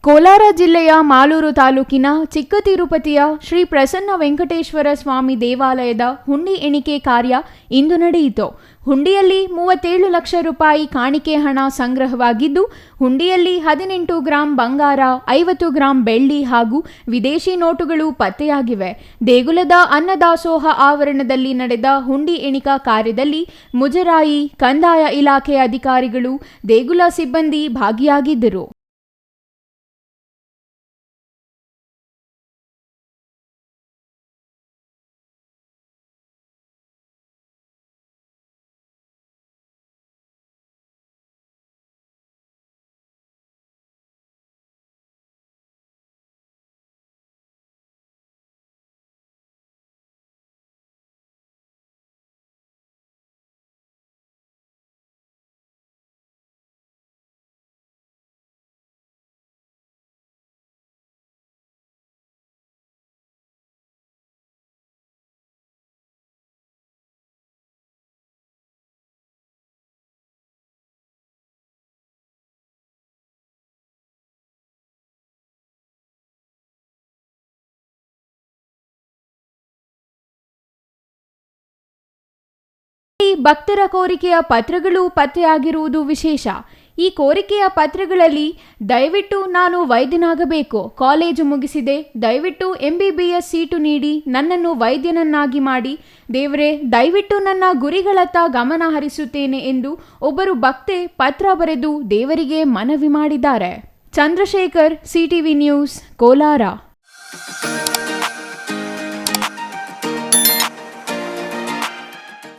ಕೋಲಾರ ಜಿಲ್ಲೆಯ ಮಾಲೂರು ತಾಲೂಕಿನ ಚಿಕ್ಕ ತಿರುಪತಿಯ ಶ್ರೀ ಪ್ರಸನ್ನ ವೆಂಕಟೇಶ್ವರ ಸ್ವಾಮಿ ದೇವಾಲಯದ ಹುಂಡಿ ಎಣಿಕೆ ಕಾರ್ಯ ಇಂದು ನಡೆಯಿತು. ಹುಂಡಿಯಲ್ಲಿ 37 ಲಕ್ಷ ರೂಪಾಯಿ ಕಾಣಿಕೆ ಹಣ ಸಂಗ್ರಹವಾಗಿದ್ದು, ಹುಂಡಿಯಲ್ಲಿ 18 ಗ್ರಾಂ ಬಂಗಾರ, 50 ಗ್ರಾಂ ಬೆಳ್ಳಿ ಹಾಗೂ ವಿದೇಶಿ ನೋಟುಗಳು ಪತ್ತೆಯಾಗಿವೆ. ದೇಗುಲದ ಅನ್ನದಾಸೋಹ ಆವರಣದಲ್ಲಿ ನಡೆದ ಹುಂಡಿ ಎಣಿಕಾ ಕಾರ್ಯದಲ್ಲಿ ಮುಜರಾಯಿ, ಕಂದಾಯ ಇಲಾಖೆ ಅಧಿಕಾರಿಗಳು, ದೇಗುಲ ಸಿಬ್ಬಂದಿ ಭಾಗಿಯಾಗಿದ್ದರು. ಭಕ್ತರ ಕೋರಿಕೆಯ ಪತ್ರಗಳು ಪತ್ತೆಯಾಗಿರುವುದು ವಿಶೇಷ. ಈ ಕೋರಿಕೆಯ ಪತ್ರಗಳಲ್ಲಿ ದಯವಿಟ್ಟು ನಾನು ವೈದ್ಯನಾಗಬೇಕು, ಕಾಲೇಜು ಮುಗಿಸಿದೆ, ದಯವಿಟ್ಟು MBBS ಸೀಟು ನೀಡಿ ನನ್ನನ್ನು ವೈದ್ಯನನ್ನಾಗಿ ಮಾಡಿ, ದೇವರೇ ದಯವಿಟ್ಟು ನನ್ನ ಗುರಿಗಳತ್ತ ಗಮನ ಹರಿಸುತ್ತೇನೆ ಎಂದು ಒಬ್ಬರು ಭಕ್ತೆ ಪತ್ರ ಬರೆದು ದೇವರಿಗೆ ಮನವಿ ಮಾಡಿದ್ದಾರೆ. Chandrashekar, CTV news, Kolar.